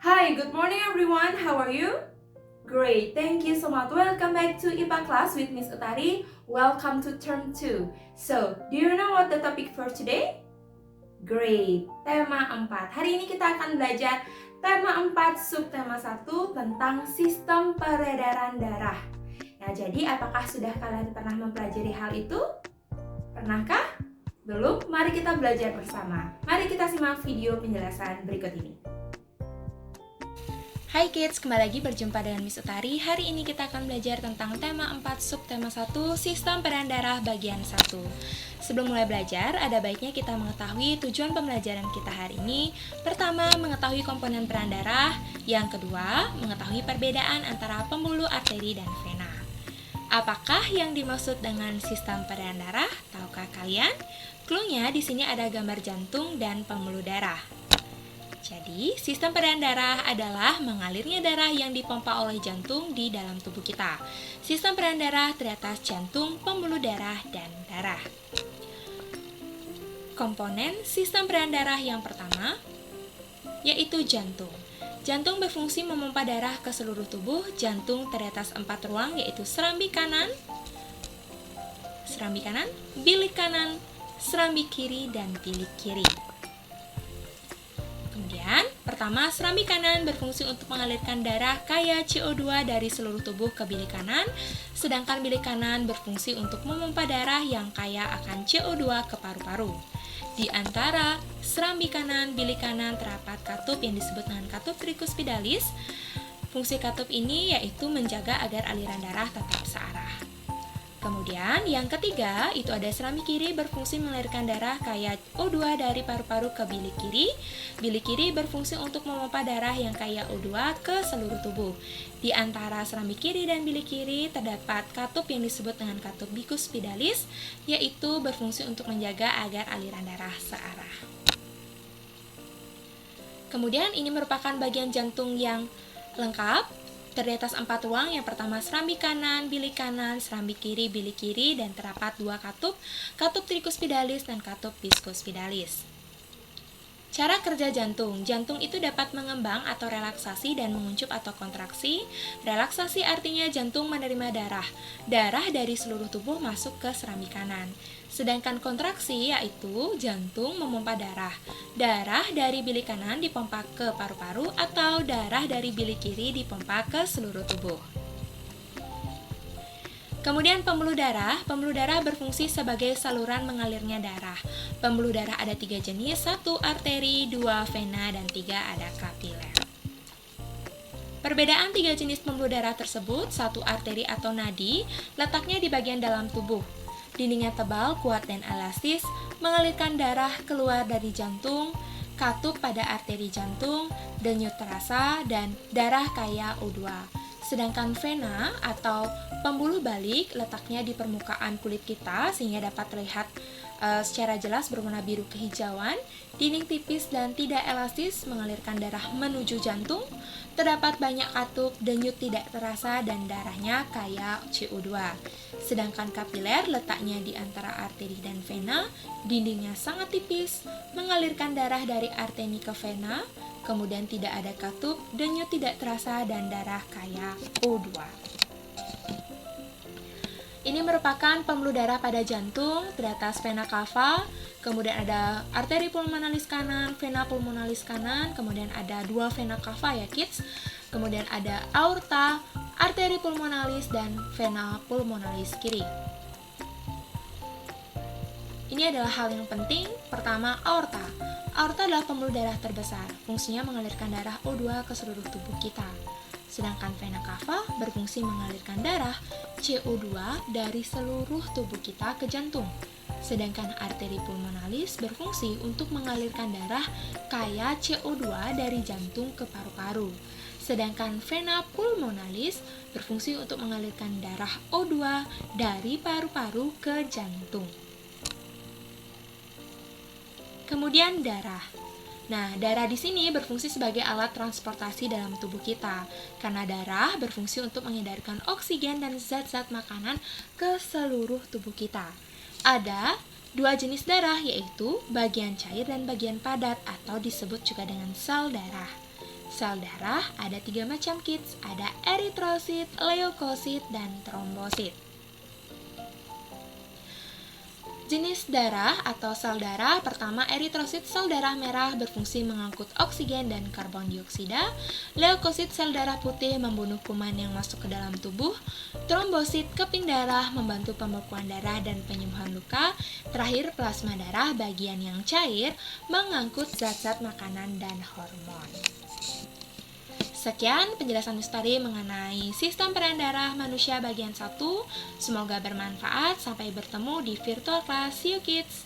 Hi, good morning everyone. How are you? Great, thank you so much. Welcome back to IPA class with Miss Utari. Welcome to term 2. So, do you know what the topic for today? Great, tema 4. Hari ini kita akan belajar tema 4 subtema 1 tentang sistem peredaran darah. Nah, jadi apakah sudah kalian pernah mempelajari hal itu? Pernahkah? Belum? Mari kita belajar bersama. Mari kita simak video penjelasan berikut ini. Hai kids, kembali lagi berjumpa dengan Miss Utari. Hari ini kita akan belajar tentang tema 4 subtema 1 sistem peredaran darah bagian 1. Sebelum mulai belajar, ada baiknya kita mengetahui tujuan pembelajaran kita hari ini. Pertama, mengetahui komponen peredaran darah. Yang kedua, mengetahui perbedaan antara pembuluh arteri dan vena. Apakah yang dimaksud dengan sistem peredaran darah? Tahukah kalian? Clue-nya di sini ada gambar jantung dan pembuluh darah. Jadi, sistem peredaran darah adalah mengalirnya darah yang dipompa oleh jantung di dalam tubuh kita. Sistem peredaran darah teratas jantung, pembuluh darah, dan darah. Komponen sistem peredaran darah yang pertama yaitu jantung. Jantung berfungsi memompa darah ke seluruh tubuh. Jantung teratas 4 ruang yaitu serambi kanan, bilik kanan, serambi kiri, dan bilik kiri. Kemudian, pertama, serambi kanan berfungsi untuk mengalirkan darah kaya CO2 dari seluruh tubuh ke bilik kanan, sedangkan bilik kanan berfungsi untuk memompa darah yang kaya akan CO2 ke paru-paru. Di antara serambi kanan, bilik kanan terdapat katup yang disebut dengan katup tricuspidalis. Fungsi katup ini yaitu menjaga agar aliran darah tetap searah. Kemudian yang ketiga itu ada serambi kiri berfungsi mengalirkan darah kaya O2 dari paru-paru ke bilik kiri. Bilik kiri berfungsi untuk memompa darah yang kaya O2 ke seluruh tubuh. Di antara serambi kiri dan bilik kiri terdapat katup yang disebut dengan katup bicuspidalis, yaitu berfungsi untuk menjaga agar aliran darah searah. Kemudian ini merupakan bagian jantung yang lengkap. Teratas 4 ruang, yang pertama serambi kanan, bilik kanan, serambi kiri, bilik kiri, dan terdapat 2 katup, katup tricuspidalis dan katup bicuspidalis. Cara kerja jantung. Jantung itu dapat mengembang atau relaksasi dan menguncup atau kontraksi. Relaksasi artinya jantung menerima darah. Darah dari seluruh tubuh masuk ke serambi kanan. Sedangkan kontraksi yaitu jantung memompa darah. Darah dari bilik kanan dipompa ke paru-paru atau darah dari bilik kiri dipompa ke seluruh tubuh. Kemudian pembuluh darah berfungsi sebagai saluran mengalirnya darah. Pembuluh darah ada 3 jenis, 1 arteri, 2 vena, dan 3 ada kapiler. Perbedaan 3 jenis pembuluh darah tersebut, 1 arteri atau nadi, letaknya di bagian dalam tubuh. Dindingnya tebal, kuat, dan elastis, mengalirkan darah keluar dari jantung, katup pada arteri jantung, denyut terasa, dan darah kaya O2. Sedangkan vena atau pembuluh balik letaknya di permukaan kulit kita sehingga dapat terlihat secara jelas berwarna biru kehijauan, dinding tipis dan tidak elastis mengalirkan darah menuju jantung, terdapat banyak katup, denyut tidak terasa, dan darahnya kaya CO2. Sedangkan kapiler letaknya di antara arteri dan vena, dindingnya sangat tipis, mengalirkan darah dari arteri ke vena, kemudian tidak ada katup, denyut tidak terasa, dan darah kaya O2. Ini merupakan pembuluh darah pada jantung, teratas vena cava, kemudian ada arteri pulmonalis kanan, vena pulmonalis kanan, kemudian ada 2 vena cava ya kids, kemudian ada aorta, arteri pulmonalis, dan vena pulmonalis kiri. Ini adalah hal yang penting. Pertama, aorta. Aorta adalah pembuluh darah terbesar, fungsinya mengalirkan darah O2 ke seluruh tubuh kita. Sedangkan vena cava berfungsi mengalirkan darah CO2 dari seluruh tubuh kita ke jantung. Sedangkan arteri pulmonalis berfungsi untuk mengalirkan darah kaya CO2 dari jantung ke paru-paru. Sedangkan vena pulmonalis berfungsi untuk mengalirkan darah O2 dari paru-paru ke jantung. Kemudian darah. Nah, darah di sini berfungsi sebagai alat transportasi dalam tubuh kita, karena darah berfungsi untuk mengedarkan oksigen dan zat-zat makanan ke seluruh tubuh kita. Ada 2 jenis darah, yaitu bagian cair dan bagian padat, atau disebut juga dengan sel darah. Sel darah ada 3 macam kids, ada eritrosit, leukosit, dan trombosit. Jenis darah atau sel darah pertama eritrosit, sel darah merah berfungsi mengangkut oksigen dan karbon dioksida. Leukosit, sel darah putih membunuh kuman yang masuk ke dalam tubuh. Trombosit, keping darah membantu pembekuan darah dan penyembuhan luka. Terakhir plasma darah, bagian yang cair mengangkut zat-zat makanan dan hormon. Sekian penjelasan Lestari mengenai sistem peredaran darah manusia bagian 1. Semoga bermanfaat. Sampai bertemu di virtual class. See you kids!